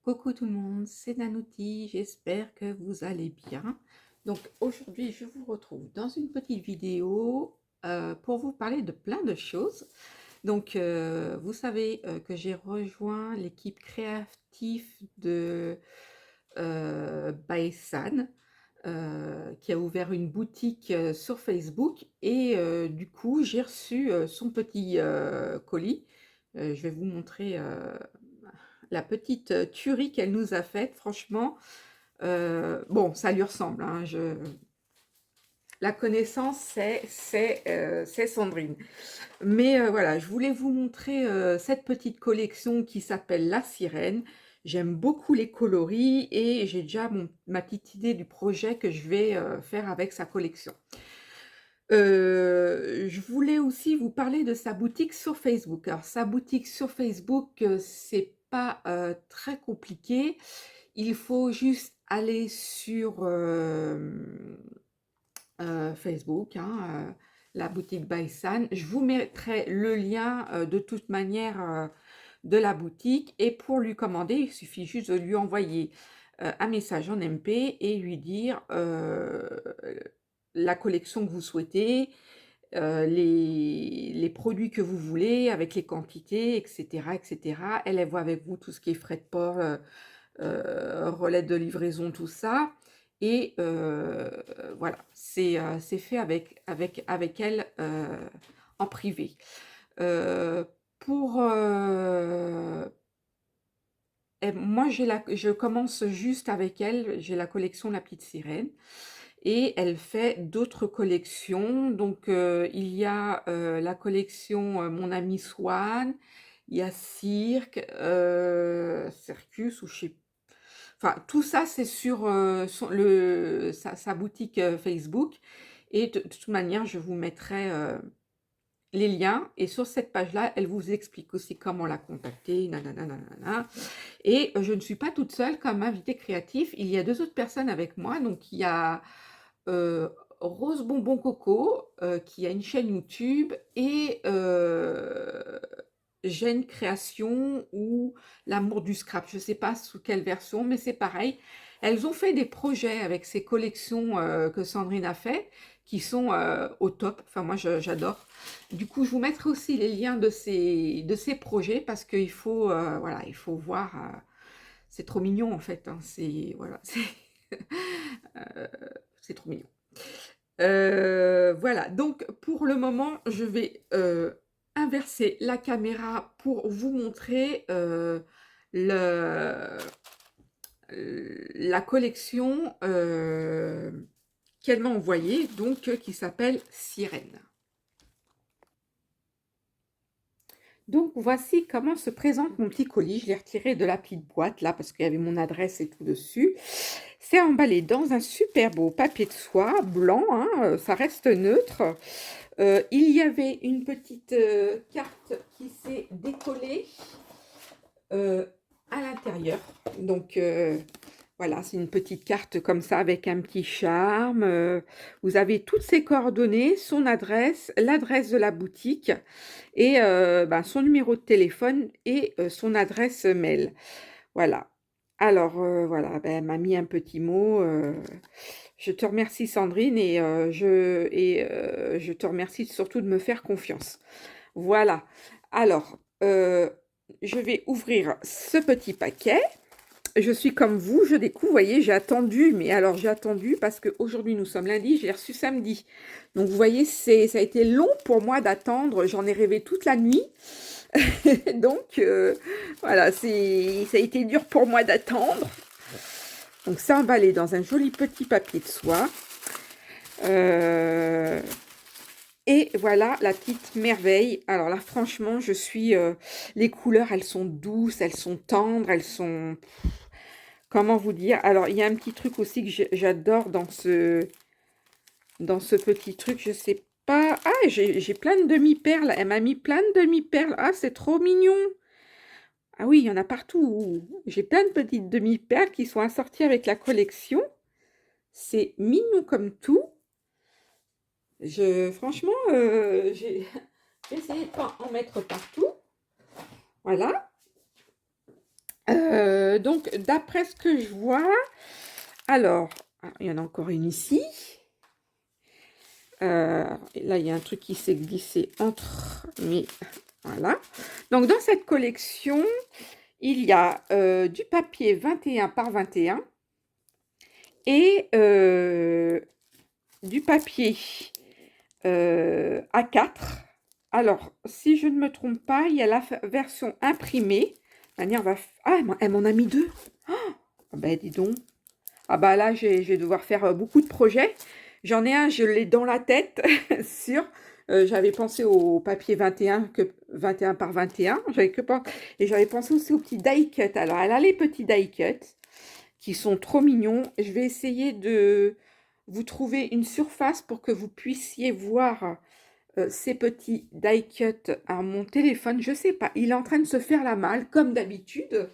Coucou tout le monde, c'est Nanouti, j'espère que vous allez bien. Donc aujourd'hui, je vous retrouve dans une petite vidéo pour vous parler de plein de choses. Donc vous savez que j'ai rejoint l'équipe créative de Baesan, qui a ouvert une boutique sur Facebook et du coup j'ai reçu son petit colis. Je vais vous montrer la petite tuerie qu'elle nous a faite, franchement. Bon, ça lui ressemble, hein, la connaissance, c'est Sandrine. Mais voilà, je voulais vous montrer cette petite collection qui s'appelle La Sirène. J'aime beaucoup les coloris et j'ai déjà ma petite idée du projet que je vais faire avec sa collection. Je voulais aussi vous parler de sa boutique sur Facebook. Alors, sa boutique sur Facebook, c'est pas très compliqué. Il faut juste aller sur Facebook, hein, la boutique Baisan. Je vous mettrai le lien de toute manière de la boutique. Et pour lui commander, il suffit juste de lui envoyer un message en MP et lui dire la collection que vous souhaitez, les produits que vous voulez, avec les quantités, etc., etc. Elle voit avec vous tout ce qui est frais de port, relais de livraison, tout ça. Et voilà, c'est fait avec elle en privé. Euh, pour moi, je commence juste avec elle, j'ai la collection La Petite Sirène. Et elle fait d'autres collections. Donc, il y a la collection Mon ami Swan, il y a Circus, ou je sais. Enfin, tout ça, c'est sur sa boutique Facebook. Et de toute manière, je vous mettrai les liens. Et sur cette page-là, elle vous explique aussi comment la contacter. Nanana, nanana. Et je ne suis pas toute seule comme invitée créative. Il y a deux autres personnes avec moi. Donc, il y a euh, Rose Bonbon Coco, qui a une chaîne YouTube, et Gêne Création ou L'amour du scrap. Je ne sais pas sous quelle version, mais c'est pareil. Elles ont fait des projets avec ces collections que Sandrine a fait, qui sont au top. Enfin, moi, j'adore. Du coup, je vous mettrai aussi les liens de ces projets parce qu'il faut, voilà, il faut voir. C'est trop mignon, en fait, hein. C'est, voilà, euh, c'est trop mignon. Voilà, donc pour le moment, je vais inverser la caméra pour vous montrer le, la collection qu'elle m'a envoyée, donc qui s'appelle Sirène. Donc voici comment se présente mon petit colis. Je l'ai retiré de la petite boîte là parce qu'il y avait mon adresse et tout dessus. C'est emballé dans un super beau papier de soie blanc, hein, ça reste neutre. Il y avait une petite carte qui s'est décollée à l'intérieur. Donc voilà, c'est une petite carte comme ça avec un petit charme. Vous avez toutes ses coordonnées, son adresse, l'adresse de la boutique et son numéro de téléphone et son adresse mail. Voilà. Alors voilà, elle m'a mis un petit mot. Je te remercie Sandrine et je te remercie surtout de me faire confiance. Voilà. Alors, je vais ouvrir ce petit paquet. Je suis comme vous, je découvre, vous voyez, j'ai attendu, mais alors j'ai attendu parce qu'aujourd'hui nous sommes lundi, j'ai reçu samedi. Donc vous voyez, ça a été long pour moi d'attendre, j'en ai rêvé toute la nuit. Donc voilà, ça a été dur pour moi d'attendre. Donc ça emballé dans un joli petit papier de soie. Et voilà la petite merveille. Alors là, franchement, les couleurs, elles sont douces, elles sont tendres, elles sont... Comment vous dire? Alors, il y a un petit truc aussi que j'adore dans ce petit truc. Je sais pas... Ah, j'ai plein de demi-perles. Elle m'a mis plein de demi-perles. Ah, c'est trop mignon. Ah oui, il y en a partout. J'ai plein de petites demi-perles qui sont assorties avec la collection. C'est mignon comme tout. Franchement, j'ai essayé de pas en mettre partout. Voilà. Donc, d'après ce que je vois, alors, il y en a encore une ici. Et là, il y a un truc qui s'est glissé entre, mais voilà. Donc, dans cette collection, il y a du papier 21 par 21 et du papier A4. Alors, si je ne me trompe pas, il y a la version imprimée. Manière va. Ah, elle m'en a mis deux. Ah ben, dis donc. Ah bah là, je vais devoir faire beaucoup de projets. J'en ai un, je l'ai dans la tête, sûr. J'avais pensé au papier 21 par 21. Et j'avais pensé aussi aux petits die cut. Alors, elle a les petits die cut qui sont trop mignons. Je vais essayer de vous trouver une surface pour que vous puissiez voir ces petits die cut à mon téléphone. Je sais pas, il est en train de se faire la malle, comme d'habitude.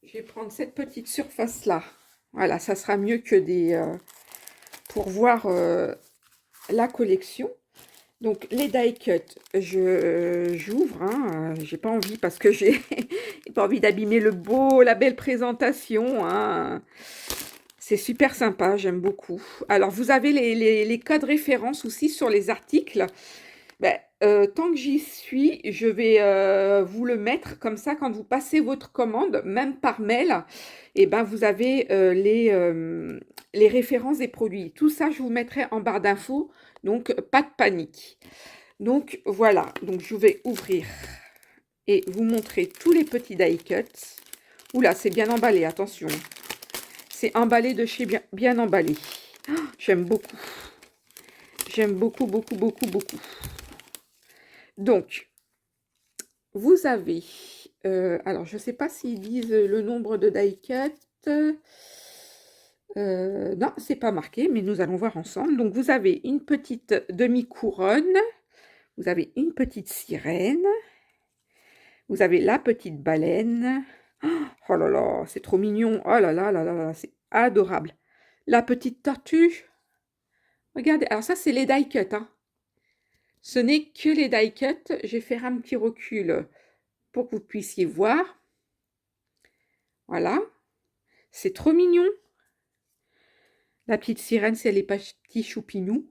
Je vais prendre cette petite surface-là. Voilà, ça sera mieux que des... pour voir la collection. Donc, les die cut, j'ouvre. Hein, j'ai pas envie parce que j'ai pas envie d'abîmer la belle présentation. Hein. C'est super sympa, j'aime beaucoup. Alors, vous avez les codes références aussi sur les articles. Ben, tant que j'y suis, je vais vous le mettre comme ça quand vous passez votre commande, même par mail, et ben vous avez les références des produits. Tout ça, je vous mettrai en barre d'infos, donc pas de panique. Donc voilà, donc je vais ouvrir et vous montrer tous les petits die cuts. Oula, c'est bien emballé, attention. C'est emballé de chez bien emballé. Oh, j'aime beaucoup. J'aime beaucoup, beaucoup, beaucoup, beaucoup. Donc, vous avez, alors je ne sais pas s'ils disent le nombre de die cut. Non, c'est pas marqué, mais nous allons voir ensemble. Donc, vous avez une petite demi-couronne, vous avez une petite sirène, vous avez la petite baleine. Oh là là, c'est trop mignon. Oh là là là là là, c'est adorable. La petite tortue. Regardez, alors ça, c'est les die cut. Hein. Ce n'est que les die cut. Je vais faire un petit recul pour que vous puissiez voir. Voilà. C'est trop mignon. La petite sirène, c'est les petits choupinous.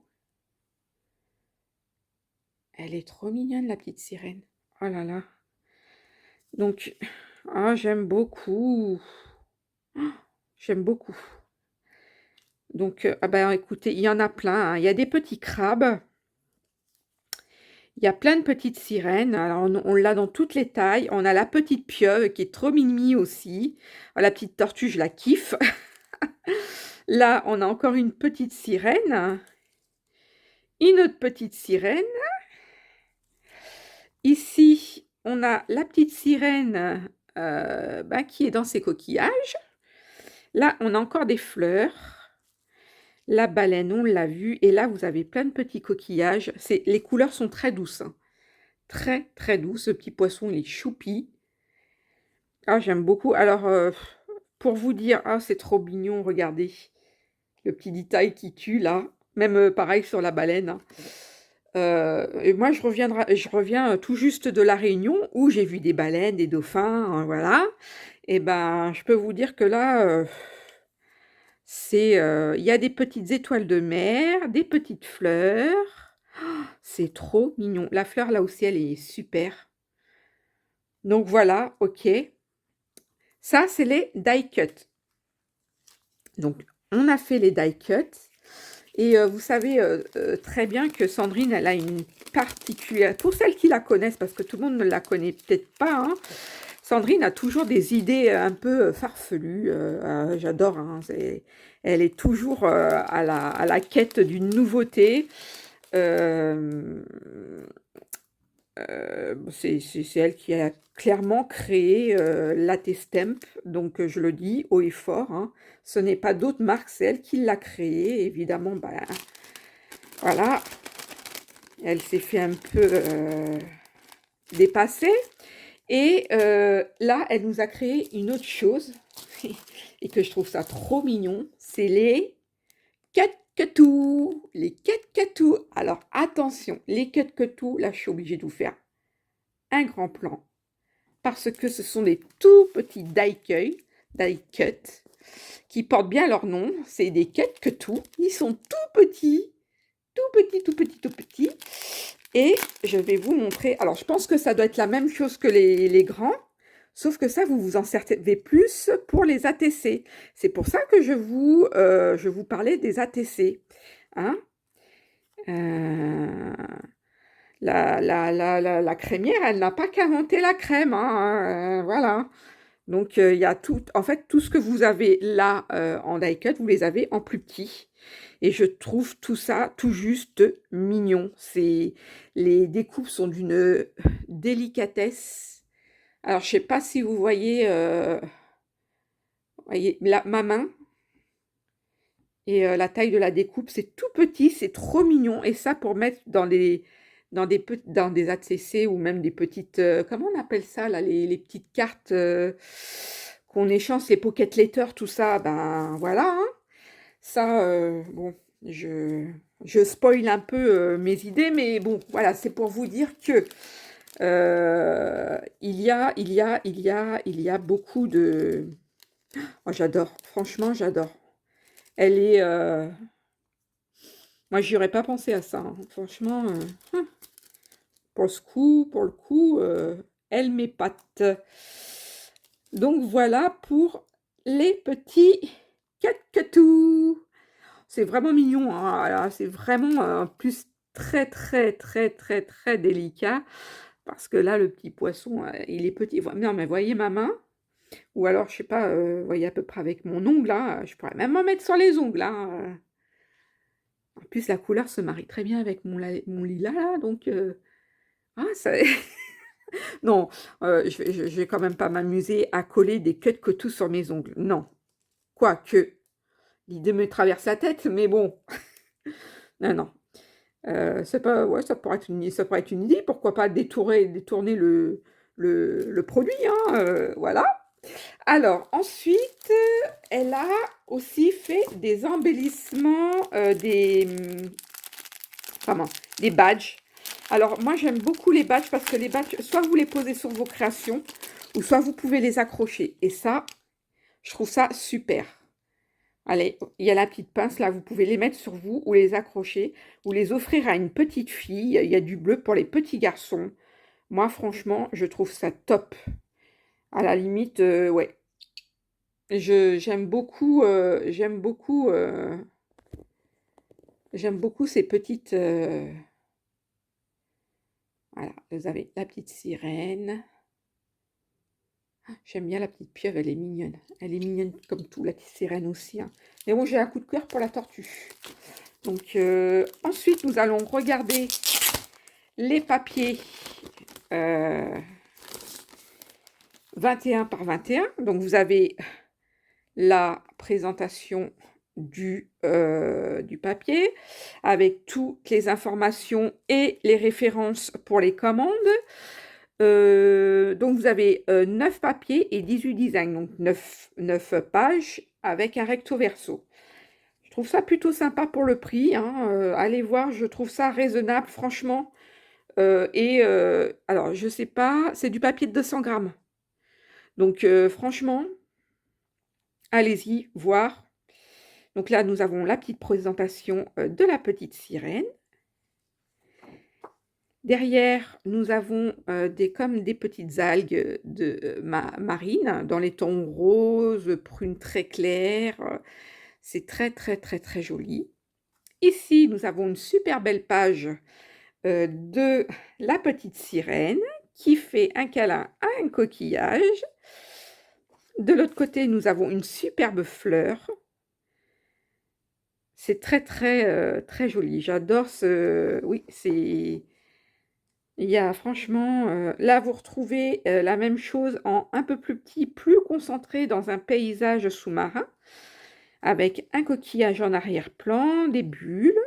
Elle est trop mignonne, la petite sirène. Oh là là. Donc, j'aime beaucoup. J'aime beaucoup. Donc, écoutez, il y en a plein. Hein. Il y a des petits crabes. Il y a plein de petites sirènes. Alors, on l'a dans toutes les tailles. On a la petite pieuvre qui est trop mimi aussi. Alors, la petite tortue, je la kiffe. Là, on a encore une petite sirène. Une autre petite sirène. Ici, on a la petite sirène qui est dans ses coquillages. Là, on a encore des fleurs. La baleine, on l'a vu. Et là, vous avez plein de petits coquillages. Les couleurs sont très douces. Hein. Très, très douces. Ce petit poisson, il est choupi. Ah, j'aime beaucoup. Alors, pour vous dire, c'est trop mignon, regardez. Le petit détail qui tue, là. Même pareil sur la baleine. Hein. Et moi, je reviens tout juste de La Réunion où j'ai vu des baleines, des dauphins, voilà. Et ben, je peux vous dire que là, il y a des petites étoiles de mer, des petites fleurs. C'est trop mignon. La fleur, là aussi, elle est super. Donc voilà, ok. Ça, c'est les die cut. Donc, on a fait les die cut. Et vous savez très bien que Sandrine, elle a une particulière... Pour celles qui la connaissent, parce que tout le monde ne la connaît peut-être pas, hein, Sandrine a toujours des idées un peu farfelues. J'adore. Hein, elle est toujours à la quête d'une nouveauté. C'est elle qui a clairement créé Latestemp, donc je le dis haut et fort, hein, ce n'est pas d'autres marques, c'est elle qui l'a créé, évidemment, voilà, elle s'est fait un peu dépasser, et là, elle nous a créé une autre chose, et que je trouve ça trop mignon, c'est les catcatous, les catcatous. Alors attention, les cut-que-tout, là, je suis obligée de vous faire un grand plan parce que ce sont des tout petits die cut, qui portent bien leur nom. C'est des cut-que-tout. Ils sont tout petits, tout petits, tout petits, tout petits. Et je vais vous montrer. Alors, je pense que ça doit être la même chose que les grands, sauf que ça, vous vous en servez plus pour les ATC. C'est pour ça que je vous parlais des ATC. Hein? La crémière, elle n'a pas qu'inventé la crème, hein, voilà. Donc, il y a tout, en fait, tout ce que vous avez là en die cut, vous les avez en plus petit. Et je trouve tout ça tout juste mignon. Les découpes sont d'une délicatesse. Alors, je sais pas si vous voyez, ma main et la taille de la découpe, c'est tout petit, c'est trop mignon. Et ça, pour mettre dans des ATC ou même des petites, comment on appelle ça, là, les petites cartes qu'on échange, les pocket letters, tout ça, ben voilà. Hein. Ça, bon, je spoil un peu mes idées, mais bon, voilà, c'est pour vous dire que il y a beaucoup de... Oh, j'adore, franchement, j'adore. Elle est... Moi, j'y aurais pas pensé à ça, hein. Franchement, pour le coup, elle m'épate. Donc, voilà pour les petits cut-que-tout. C'est vraiment mignon, hein. C'est vraiment en plus très, très, très, très, très délicat. Parce que là, le petit poisson, il est petit. Non, mais voyez ma main. Ou alors, je sais pas, vous voyez à peu près avec mon ongle, là. Je pourrais même m'en mettre sur les ongles, hein. En plus, la couleur se marie très bien avec mon lilas, là. Donc, ah, ça... non, je vais quand même pas m'amuser à coller des cut-que-tout sur mes ongles. Non. Quoique, l'idée me traverse la tête, mais bon. Non, non. C'est pas, ouais, ça pourrait être une idée. Pourquoi pas détourner le produit, hein, voilà. Alors, ensuite, elle a aussi fait des embellissements, comment, des badges. Alors, moi, j'aime beaucoup les badges parce que les badges, soit vous les posez sur vos créations, ou soit vous pouvez les accrocher. Et ça, je trouve ça super. Allez, il y a la petite pince là, vous pouvez les mettre sur vous ou les accrocher ou les offrir à une petite fille. Il y a du bleu pour les petits garçons. Moi, franchement, je trouve ça top. À la limite, ouais. J'aime beaucoup ces petites... voilà, vous avez la petite sirène. J'aime bien la petite pieuvre, elle est mignonne. Elle est mignonne comme tout, la petite sirène aussi. Hein. Mais bon, j'ai un coup de cœur pour la tortue. Donc, ensuite, nous allons regarder les papiers 21 par 21. Donc, vous avez la présentation du papier avec toutes les informations et les références pour les commandes. Donc, vous avez 9 papiers et 18 designs. Donc, 9 pages avec un recto verso. Je trouve ça plutôt sympa pour le prix. Hein. Allez voir, je trouve ça raisonnable, franchement. Alors, je sais pas, c'est du papier de 200 grammes. Donc, franchement, allez-y, voir. Donc là, nous avons la petite présentation de la petite sirène. Derrière, nous avons comme des petites algues de marine dans les tons roses, prunes très clairs. C'est très, très, très, très joli. Ici, nous avons une super belle page de la petite sirène qui fait un câlin à un coquillage. De l'autre côté, nous avons une superbe fleur. C'est très, très, très joli. J'adore ce... Oui, c'est... Il y a franchement... là, vous retrouvez la même chose en un peu plus petit, plus concentré dans un paysage sous-marin, avec un coquillage en arrière-plan, des bulles,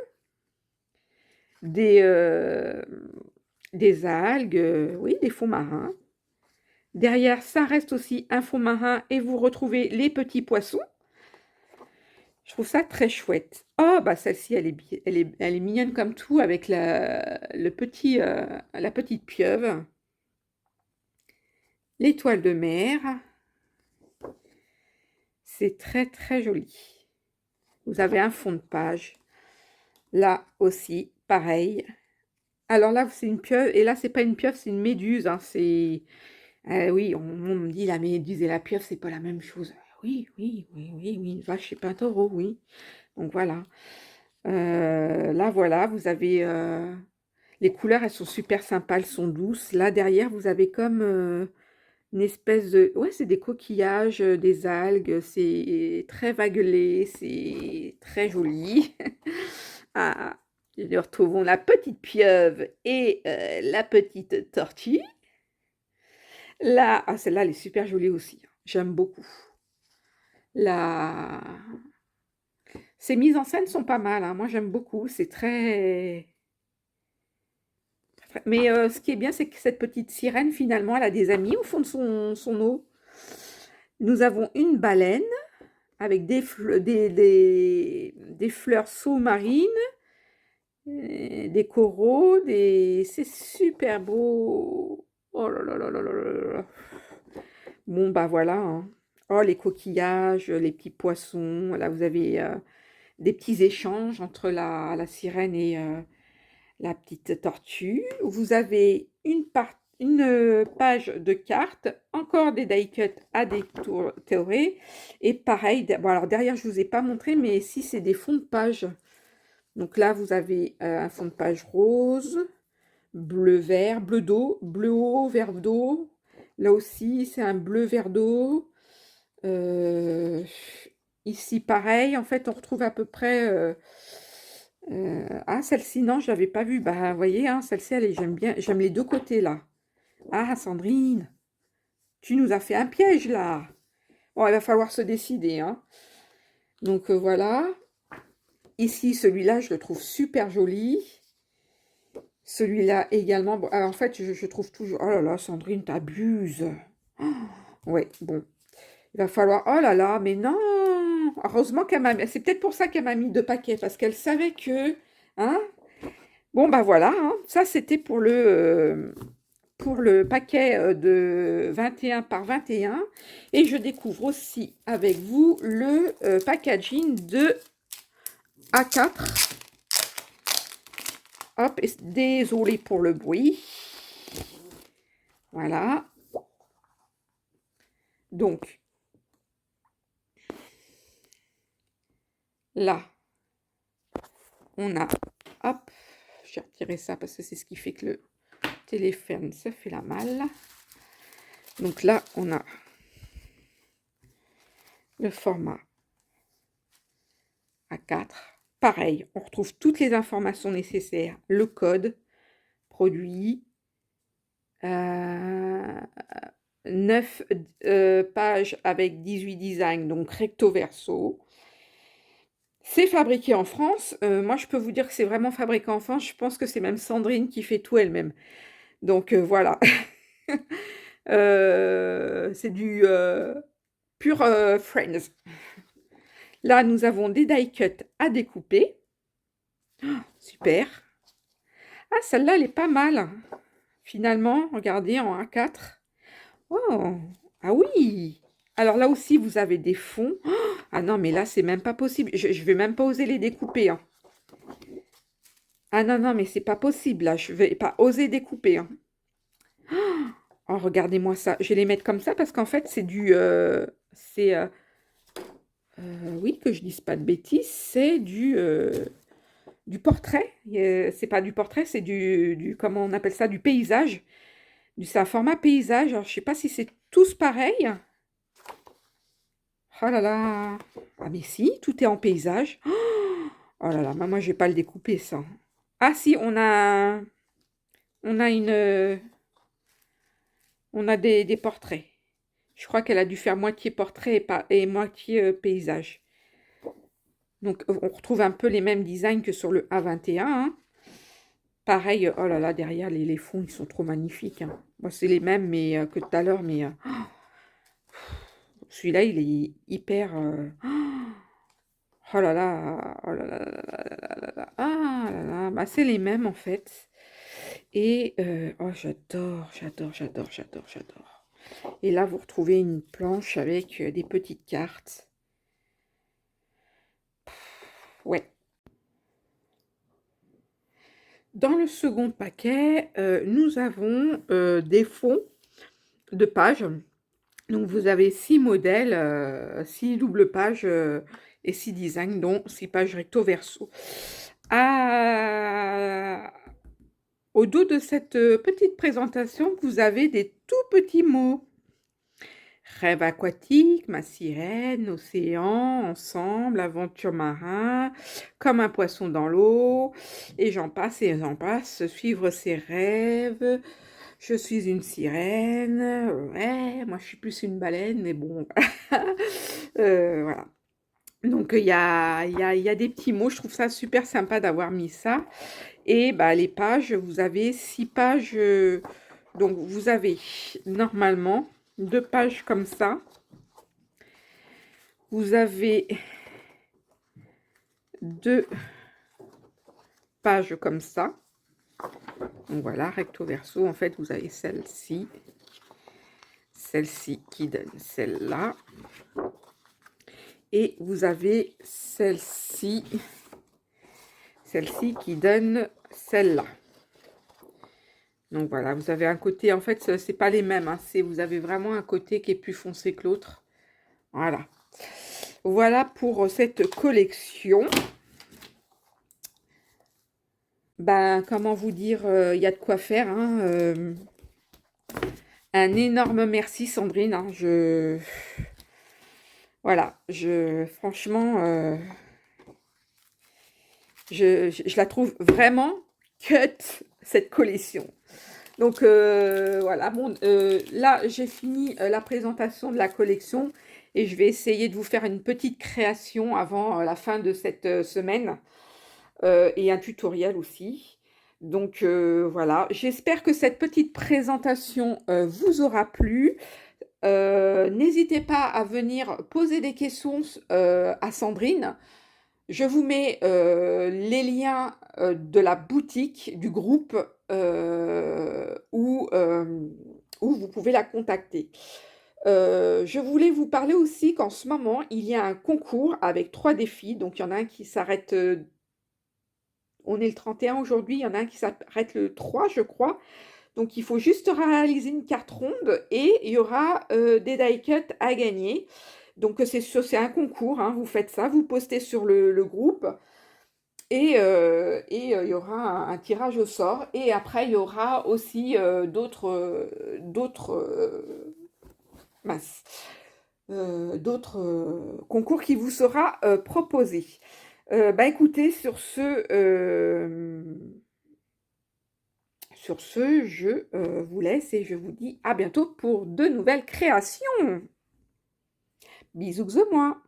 des algues, oui, des fonds marins. Derrière, ça reste aussi un fond marin et vous retrouvez les petits poissons. Je trouve ça très chouette. Oh, bah celle-ci, elle est mignonne comme tout avec la petite pieuvre, l'étoile de mer. C'est très très joli. Vous avez un fond de page. Là aussi, pareil. Alors là, c'est une pieuvre, et là, c'est pas une pieuvre, c'est une méduse, hein, oui, on me dit la méduse et la pieuvre, c'est pas la même chose. Oui, oui, oui, oui, oui, une vache et pas un taureau, oui. Donc voilà. Là, voilà, vous avez les couleurs, elles sont super sympas, elles sont douces. Là, derrière, vous avez comme une espèce de... Ouais, c'est des coquillages, des algues, c'est très vaguelé, c'est très joli. Ah, nous retrouvons la petite pieuvre et la petite tortue. Là, ah, celle-là, elle est super jolie aussi, hein. J'aime beaucoup. La... Ces mises en scène sont pas mal, hein. Moi, j'aime beaucoup. C'est très... Mais ce qui est bien, c'est que cette petite sirène, finalement, elle a des amis au fond de son eau. Nous avons une baleine avec des fleurs sous-marines, des coraux, c'est super beau. Oh là là là là là là là. Bon, bah voilà, hein. Oh, les coquillages, les petits poissons. Là, vous avez des petits échanges entre la sirène et la petite tortue. Vous avez une page de cartes, encore des die cuts à détourer. Et pareil, bon, alors derrière, je ne vous ai pas montré, mais ici, c'est des fonds de page. Donc là, vous avez un fond de page rose, bleu-vert, bleu d'eau, bleu eau, vert d'eau. Là aussi, c'est un bleu vert d'eau. Euh, Ici, pareil. En fait, on retrouve à peu près... ah, celle-ci, non, je l'avais pas vue. Bah, vous voyez, hein, celle-ci, j'aime bien. J'aime les deux côtés, là. Ah, Sandrine, tu nous as fait un piège, là. Bon, il va falloir se décider, hein. Donc, voilà. Ici, celui-là, je le trouve super joli. Celui-là également. Bon, alors, en fait, je trouve toujours... Oh là là, Sandrine, t'abuses. Oh, ouais, bon. Il va falloir... Oh là là, mais non. Heureusement qu'elle m'a... C'est peut-être pour ça qu'elle m'a mis 2 paquets, parce qu'elle savait que... Hein. Bon, bah voilà, hein. Ça, c'était pour le paquet de 21 par 21. Et je découvre aussi avec vous le packaging de A4. Hop, désolé pour le bruit. Voilà. Donc, là, on a... Hop, j'ai retiré ça parce que c'est ce qui fait que le téléphone se fait la malle. Donc là, on a le format A4. Pareil, on retrouve toutes les informations nécessaires, le code, produit, 9 pages avec 18 designs, donc recto verso. C'est fabriqué en France. Moi, je peux vous dire que c'est vraiment fabriqué en France. Je pense que c'est même Sandrine qui fait tout elle-même. Donc voilà. C'est du pur Friends. Là, nous avons des die cuts à découper. Oh, super. Ah, celle-là, elle est pas mal. Finalement, regardez, en A4. Oh, ah oui. Alors là aussi, vous avez des fonds. Oh, ah non, mais là, c'est même pas possible. Je vais même pas oser les découper, hein. Ah non, non, mais c'est pas possible, là. Je vais pas oser découper, hein. Oh, regardez-moi ça. Je vais les mettre comme ça parce qu'en fait, c'est oui, que je dise pas de bêtises, c'est du portrait. C'est pas du portrait, c'est comment on appelle ça, du paysage. C'est un format paysage. Alors, je sais pas si c'est tous pareil. Oh là là. Ah mais si, tout est en paysage. Oh là là, moi je vais pas le découper ça. Ah si, on a on a des portraits. Je crois qu'elle a dû faire moitié portrait et moitié paysage. Donc on retrouve un peu les mêmes designs que sur le A21, hein. Pareil, oh là là, derrière les fonds, ils sont trop magnifiques, hein. Moi, c'est les mêmes mais, que tout à l'heure, mais celui-là, il est hyper... Oh là là, oh là là là là là là là là. Ah là là, bah, c'est les mêmes en fait. Et oh j'adore, j'adore, j'adore, j'adore, j'adore. Et là, vous retrouvez une planche avec des petites cartes. Ouais. Dans le second paquet, nous avons des fonds de pages. Donc vous avez 6 modèles, 6 doubles pages et 6 designs, dont 6 pages recto verso. Au dos de cette petite présentation, vous avez des tout petits mots. Rêve aquatique, ma sirène, océan, ensemble, aventure marin, comme un poisson dans l'eau, et j'en passe et j'en passe, suivre ses rêves, je suis une sirène, ouais, moi je suis plus une baleine, mais bon, voilà. Donc il y a des petits mots, je trouve ça super sympa d'avoir mis ça. Et bah, les pages, vous avez 6 pages, donc vous avez normalement 2 pages comme ça. Vous avez 2 pages comme ça. Donc voilà, recto verso, en fait, vous avez celle-ci qui donne celle-là. Et vous avez celle-ci qui donne celle-là. Donc voilà, vous avez un côté, en fait, c'est pas les mêmes, hein, vous avez vraiment un côté qui est plus foncé que l'autre. Voilà. Voilà pour cette collection. Ben, comment vous dire, il y a de quoi faire, hein, un énorme merci Sandrine, hein, voilà, franchement, je la trouve vraiment cut, cette collection. Donc voilà, bon, là j'ai fini la présentation de la collection et je vais essayer de vous faire une petite création avant la fin de cette semaine et un tutoriel aussi. Donc voilà, j'espère que cette petite présentation vous aura plu. N'hésitez pas à venir poser des questions à Sandrine. Je vous mets les liens de la boutique, du groupe où vous pouvez la contacter. Je voulais vous parler aussi qu'en ce moment, il y a un concours avec 3 défis. Donc, il y en a un qui s'arrête, on est le 31 aujourd'hui, il y en a un qui s'arrête le 3, je crois. Donc, il faut juste réaliser une carte ronde et il y aura des die cuts à gagner. Donc, c'est un concours, hein, vous faites ça, vous postez sur le groupe et il y aura un tirage au sort. Et après, il y aura aussi d'autres concours qui vous sera proposé. Bah écoutez, sur ce, je vous laisse et je vous dis à bientôt pour de nouvelles créations. Bisous de moi.